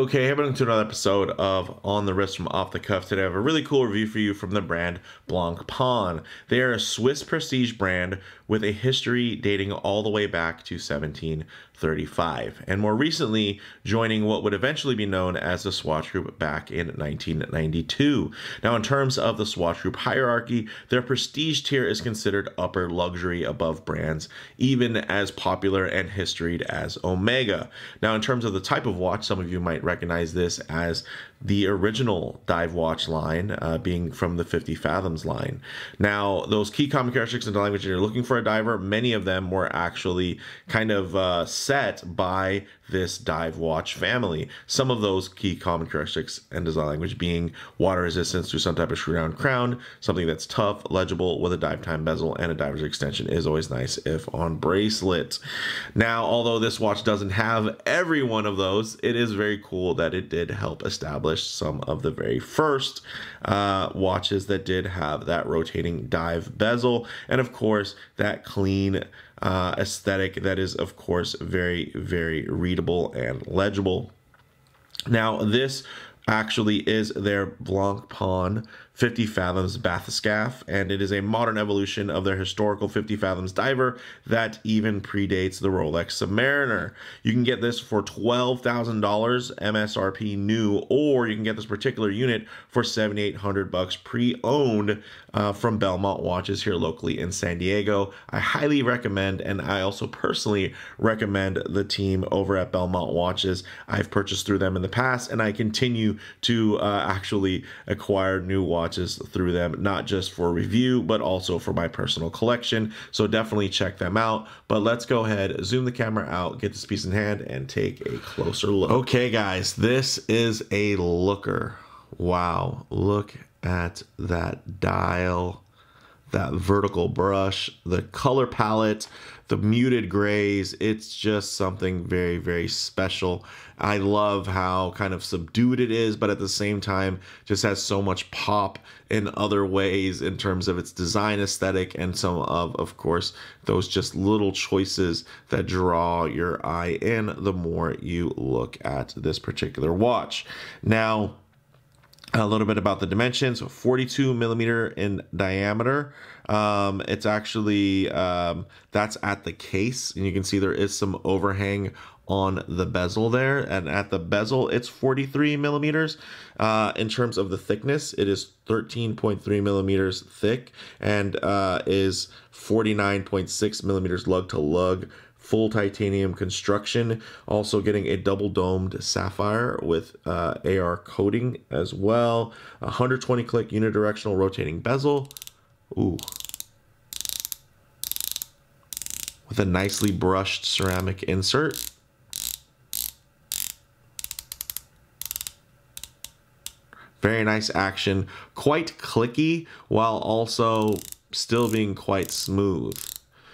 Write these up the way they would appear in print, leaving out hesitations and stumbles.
Okay, heading to another episode of On the Wrist from Off the Cuff. Today I have a really cool review for you from the brand Blancpain. They are a Swiss prestige brand with a history dating all the way back to 1735, and more recently joining what would eventually be known as the Swatch Group back in 1992. Now, in terms of the Swatch Group hierarchy, their prestige tier is considered upper luxury above brands even as popular and historied as Omega. Now, in terms of the type of watch, some of you might recognize this as the original dive watch line, being from the 50 Fathoms line. Now, those key common characteristics in the language you're looking for a diver, many of them were actually kind of set by this dive watch family. Some of those key common characteristics and design language being water resistance through some type of screw down crown, something that's tough, legible with a dive time bezel, and a diver's extension is always nice if on bracelet. Now, although this watch doesn't have every one of those, it is very cool that it did help establish some of the very first watches that did have that rotating dive bezel, and of course that clean aesthetic that is of course very, very readable and legible. Now, this actually is their Blancpain 50 Fathoms Bathyscaphe, and it is a modern evolution of their historical 50 Fathoms diver that even predates the Rolex Submariner. You can get this for $12,000 MSRP new, or you can get this particular unit for $7,800 pre-owned from Belmont Watches here locally in San Diego. I highly recommend, and I also personally recommend the team over at Belmont Watches. I've purchased through them in the past, and I continue to actually acquire new watches through them, not just for review, but also for my personal collection. So definitely check them out. But let's go ahead, zoom the camera out, get this piece in hand, and take a closer look. Okay, guys, this is a looker. Wow, look at that dial, that vertical brush, the color palette, the muted grays. It's just something very, very special. I love how kind of subdued it is, but at the same time just has so much pop in other ways in terms of its design aesthetic, and some of course, those just little choices that draw your eye in the more you look at this particular watch. Now, a little bit about the dimensions: 42 millimeter in diameter. It's actually, that's at the case, and you can see there is some overhang on the bezel there, and at the bezel it's 43 millimeters. In terms of the thickness, it is 13.3 millimeters thick, and is 49.6 millimeters lug to lug. Full titanium construction, also getting a double domed sapphire with AR coating as well. 120 click unidirectional rotating bezel. Ooh. With a nicely brushed ceramic insert. Very nice action, quite clicky while also still being quite smooth.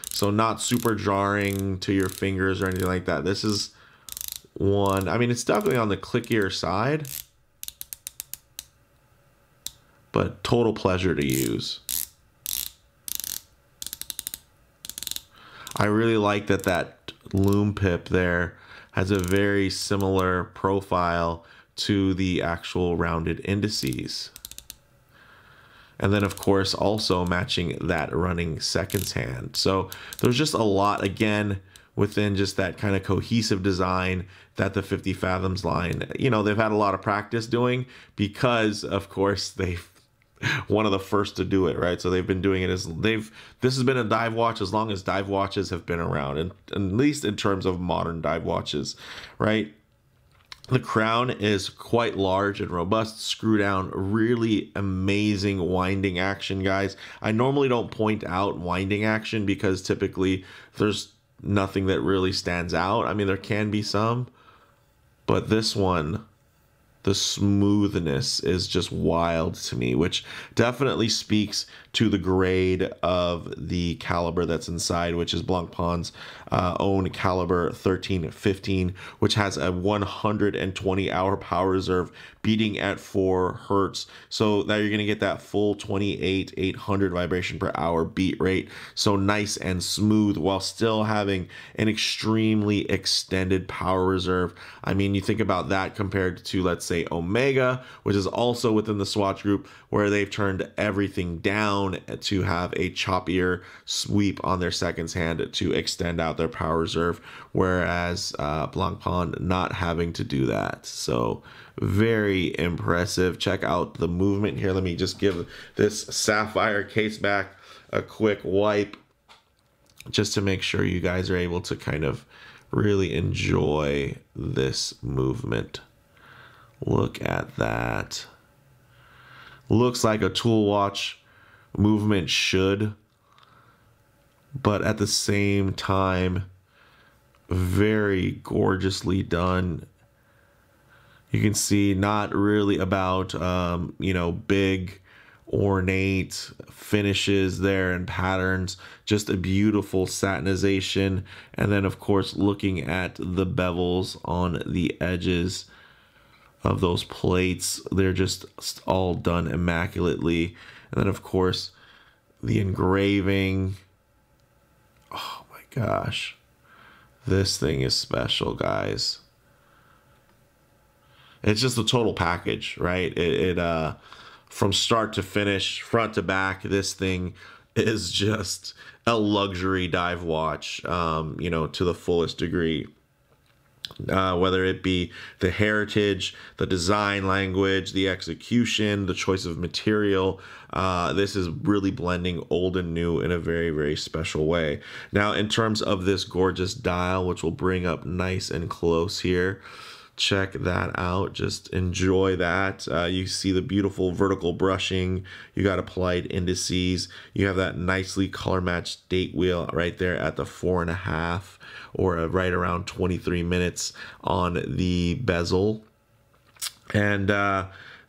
So not super jarring to your fingers or anything like that. This is one, I mean, it's definitely on the clickier side, but total pleasure to use. I really like that that loom pip there has a very similar profile to the actual rounded indices. And then, of course, also matching that running seconds hand. So there's just a lot, again, within just that kind of cohesive design that the 50 Fathoms line, you know, they've had a lot of practice doing, because, of course, they've one of the first to do it, right? So they've been doing it as this has been a dive watch as long as dive watches have been around, and at least in terms of modern dive watches, right? The crown is quite large and robust, screw down, really amazing winding action, guys. I normally don't point out winding action because typically there's nothing that really stands out. I mean, there can be some, but this one, the smoothness is just wild to me, which definitely speaks to the grade of the caliber that's inside, which is Blancpain's own caliber 1315, which has a 120-hour power reserve beating at 4 hertz. So now you're going to get that full 28,800 vibration per hour beat rate. So nice and smooth while still having an extremely extended power reserve. I mean, you think about that compared to, let's say, Omega, which is also within the Swatch group, where they've turned everything down to have a choppier sweep on their seconds hand to extend out their power reserve, whereas Blancpain not having to do that. So very impressive. Check out the movement here. Let me just give this sapphire case back a quick wipe just to make sure you guys are able to kind of really enjoy this movement. Look at that. Looks like a tool watch movement should, but at the same time, very gorgeously done. You can see not really about, you know, big ornate finishes there and patterns, just a beautiful satinization. And then of course, looking at the bevels on the edges of those plates, they're just all done immaculately. And then of course, the engraving. Oh my gosh, this thing is special, guys. It's just a total package, right? It from start to finish, front to back, this thing is just a luxury dive watch, you know, to the fullest degree. Whether it be the heritage, the design language, the execution, the choice of material, this is really blending old and new in a very, very special way. Now, in terms of this gorgeous dial, which we'll bring up nice and close here, check that out. Just enjoy that. You see the beautiful vertical brushing. You got applied indices. You have that nicely color matched date wheel right there at the 4.5 or right around 23 minutes on the bezel. And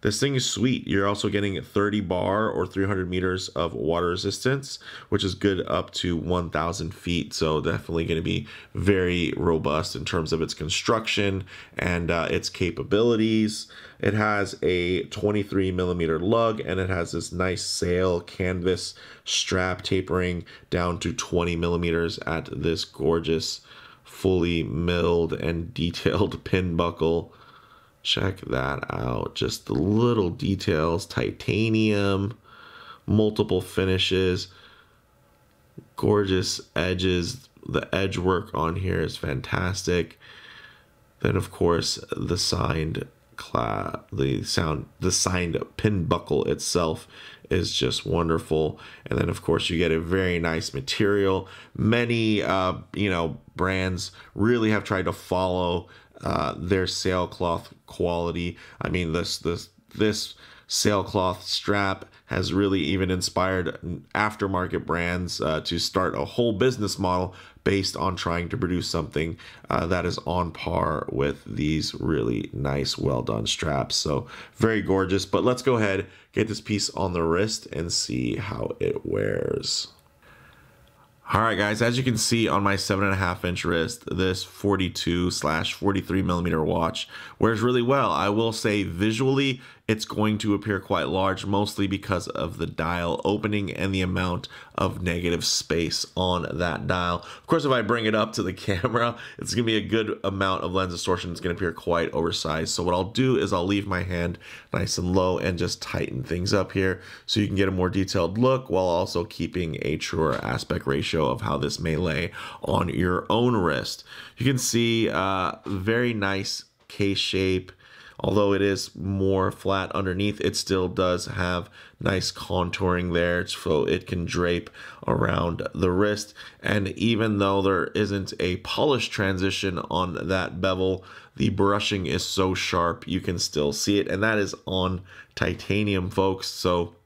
this thing is sweet. You're also getting 30 bar or 300 meters of water resistance, which is good up to 1,000 feet. So definitely going to be very robust in terms of its construction and its capabilities. It has a 23 millimeter lug, and it has this nice sail canvas strap tapering down to 20 millimeters at this gorgeous, fully milled and detailed pin buckle. Check that out. Just the little details, titanium, multiple finishes, gorgeous edges. The edge work on here is fantastic. Then of course the signed pin buckle itself is just wonderful. And then of course you get a very nice material. Many you know, brands really have tried to follow their sailcloth quality. I mean, this sailcloth strap has really even inspired aftermarket brands to start a whole business model based on trying to produce something that is on par with these really nice, well done straps. So very gorgeous. But let's go ahead, get this piece on the wrist and see how it wears. All right, guys, as you can see on my 7.5 inch wrist, this 42/43 millimeter watch wears really well. I will say visually, it's going to appear quite large, mostly because of the dial opening and the amount of negative space on that dial. Of course, if I bring it up to the camera, it's gonna be a good amount of lens distortion. It's gonna appear quite oversized. So what I'll do is I'll leave my hand nice and low and just tighten things up here so you can get a more detailed look while also keeping a truer aspect ratio of how this may lay on your own wrist. You can see very nice case shape. Although it is more flat underneath, it still does have nice contouring there, so it can drape around the wrist. And even though there isn't a polish transition on that bevel, the brushing is so sharp you can still see it, and that is on titanium, folks. So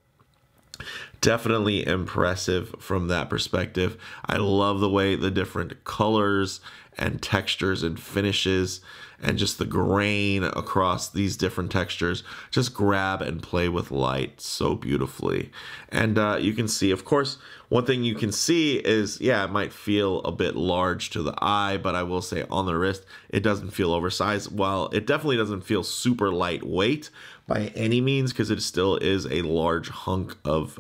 definitely impressive from that perspective. I love the way the different colors and textures and finishes and just the grain across these different textures just grab and play with light so beautifully. And you can see, of course, one thing you can see is, yeah, it might feel a bit large to the eye, but I will say on the wrist, it doesn't feel oversized. While it definitely doesn't feel super lightweight by any means, because it still is a large hunk of,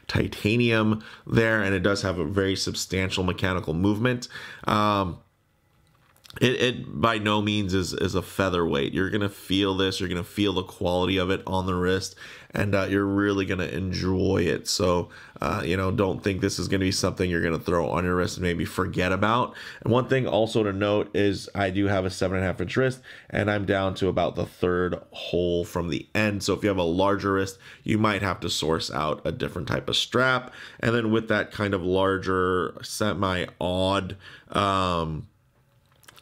titanium there, and it does have a very substantial mechanical movement. It by no means is a featherweight. You're going to feel this. You're going to feel the quality of it on the wrist, and you're really going to enjoy it. So, don't think this is going to be something you're going to throw on your wrist and maybe forget about. And one thing also to note is I do have a 7.5-inch wrist, and I'm down to about the third hole from the end. So if you have a larger wrist, you might have to source out a different type of strap. And then with that kind of larger, semi-odd,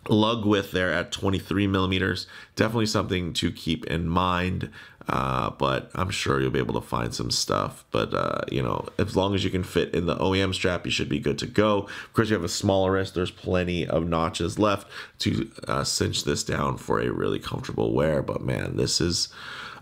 lug width there at 23 millimeters, definitely something to keep in mind. But I'm sure you'll be able to find some stuff. But, as long as you can fit in the OEM strap, you should be good to go. Of course, you have a smaller wrist. There's plenty of notches left to cinch this down for a really comfortable wear. But, man, this is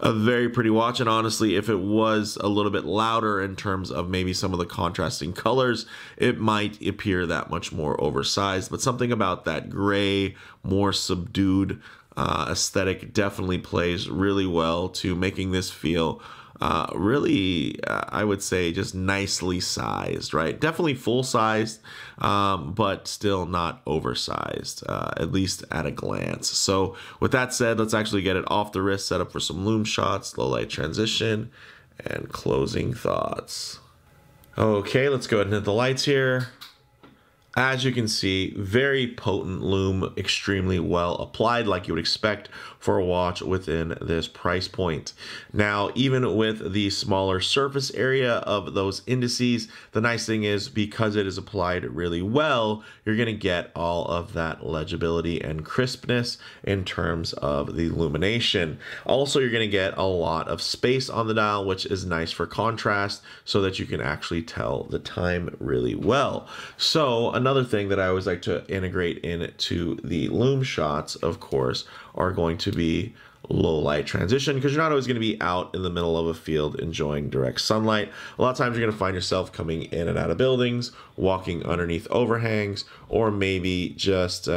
a very pretty watch. And honestly, if it was a little bit louder in terms of maybe some of the contrasting colors, it might appear that much more oversized. But something about that gray, more subdued aesthetic definitely plays really well to making this feel really, I would say, just nicely sized, right? Definitely full-sized, but still not oversized, at least at a glance. So with that said, let's actually get it off the wrist, set up for some loom shots, low light transition, and closing thoughts. Okay, let's go ahead and hit the lights here. As you can see, very potent loom, extremely well applied, like you would expect for a watch within this price point. Now, even with the smaller surface area of those indices, the nice thing is because it is applied really well, you're going to get all of that legibility and crispness in terms of the illumination. Also, you're going to get a lot of space on the dial, which is nice for contrast so that you can actually tell the time really well. So another thing that I always like to integrate into the loom shots, of course, are going to be low light transition, because you're not always going to be out in the middle of a field enjoying direct sunlight. A lot of times you're going to find yourself coming in and out of buildings, walking underneath overhangs, or maybe just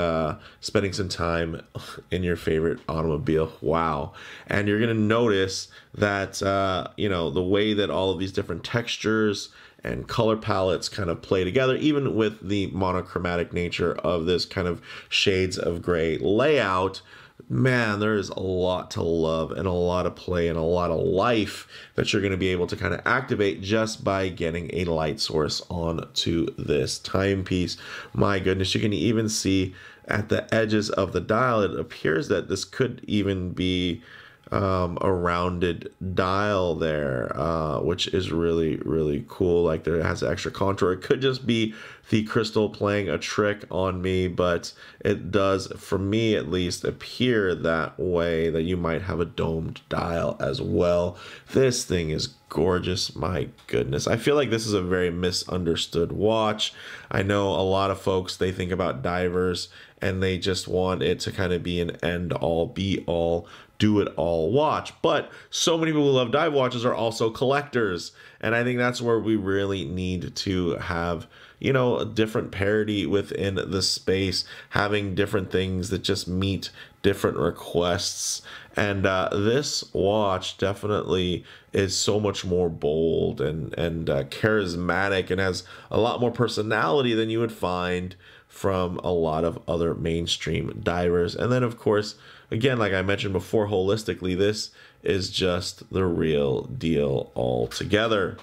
spending some time in your favorite automobile. Wow. And you're going to notice that, the way that all of these different textures and color palettes kind of play together, even with the monochromatic nature of this kind of shades of gray layout. Man, there is a lot to love and a lot of play and a lot of life that you're going to be able to kind of activate just by getting a light source onto this timepiece. My goodness, you can even see at the edges of the dial, it appears that this could even be a rounded dial there, which is really, really cool. Like, there has extra contour. It could just be the crystal playing a trick on me, but it does, for me at least, appear that way, that you might have a domed dial as well. This thing is gorgeous. My goodness. I feel like this is a very misunderstood watch. I know a lot of folks, they think about divers and they just want it to kind of be an end all be all, do it all watch. But so many people who love dive watches are also collectors. And I think that's where we really need to have, a different parity within the space, having different things that just meet different requests. And this watch definitely is so much more bold and charismatic, and has a lot more personality than you would find from a lot of other mainstream divers. And then, of course, again, like I mentioned before, holistically, this is just the real deal altogether.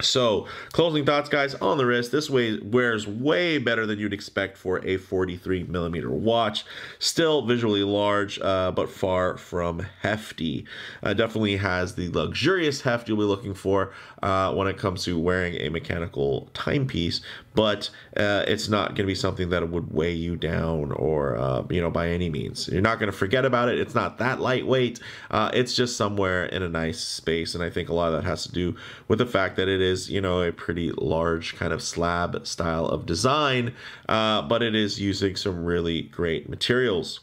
So, closing thoughts, guys, on the wrist. This wears way better than you'd expect for a 43mm watch. Still visually large, but far from hefty. Definitely has the luxurious heft you'll be looking for when it comes to wearing a mechanical timepiece, but it's not going to be something that would weigh you down or, by any means. You're not going to forget about it. It's not that lightweight. It's just somewhere in a nice space, and I think a lot of that has to do with the fact that it is, a pretty large kind of slab style of design, but it is using some really great materials.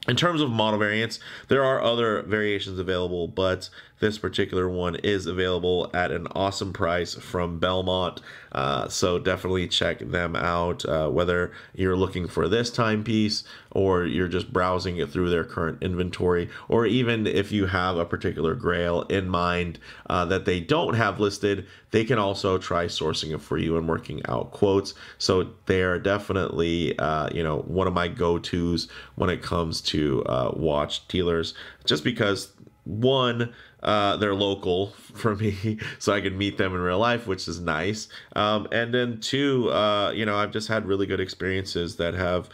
In terms of model variants, there are other variations available, but this particular one is available at an awesome price from Belmont. So definitely check them out, whether you're looking for this timepiece or you're just browsing it through their current inventory, or even if you have a particular grail in mind that they don't have listed, they can also try sourcing it for you and working out quotes. So they are definitely, one of my go-tos when it comes to watch dealers, just because one, they're local for me, so I can meet them in real life, which is nice. And then two, I've just had really good experiences that have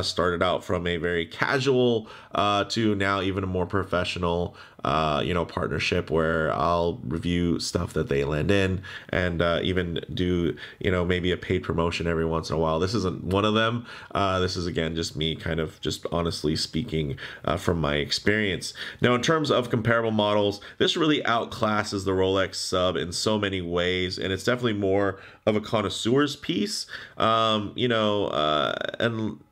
started out from a very casual to now even a more professional partnership, where I'll review stuff that they land in, and even do, maybe a paid promotion every once in a while. This isn't one of them. This is, again, just me kind of just honestly speaking from my experience. Now, in terms of comparable models, this really outclasses the Rolex sub in so many ways, and it's definitely more of a connoisseur's piece, and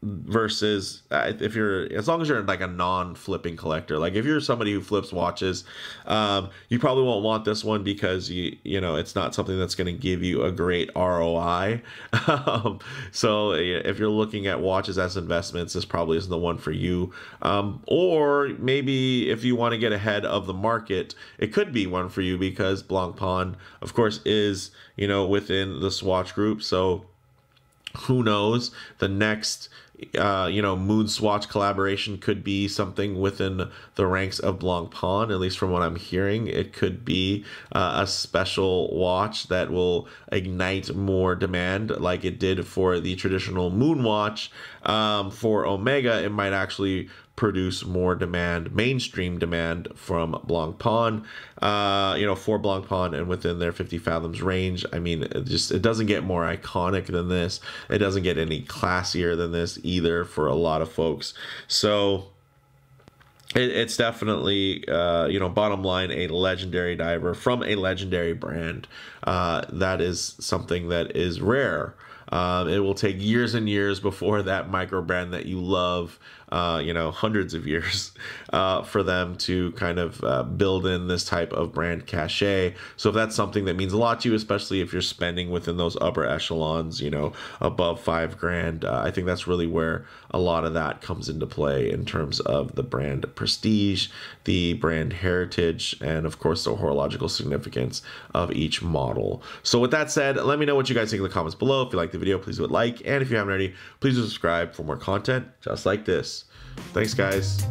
versus if you're, as long as you're like a non-flipping collector, like if you're somebody who flips watches, you probably won't want this one, because it's not something that's going to give you a great ROI. So if you're looking at watches as investments, this probably isn't the one for you. Or maybe if you want to get ahead of the market, it could be one for you, because Blancpain, of course, is within the Swatch group. So who knows, the next moon swatch collaboration could be something within the ranks of Blancpain. At least from what I'm hearing, it could be a special watch that will ignite more demand, like it did for the traditional moon watch. For Omega, it might actually produce more demand, mainstream demand, from Blancpain, for Blancpain, and within their 50 Fathoms range. I mean, it doesn't get more iconic than this. It doesn't get any classier than this either for a lot of folks. So it's definitely, bottom line, a legendary diver from a legendary brand. That is something that is rare. It will take years and years before that micro brand that you love, hundreds of years, for them to kind of build in this type of brand cachet. So if that's something that means a lot to you, especially if you're spending within those upper echelons, above $5,000, I think that's really where a lot of that comes into play in terms of the brand prestige, the brand heritage, and of course the horological significance of each model. So with that said, let me know what you guys think in the comments below. If you like the video, please do a like, and if you haven't already, please subscribe for more content just like this. Thanks, guys.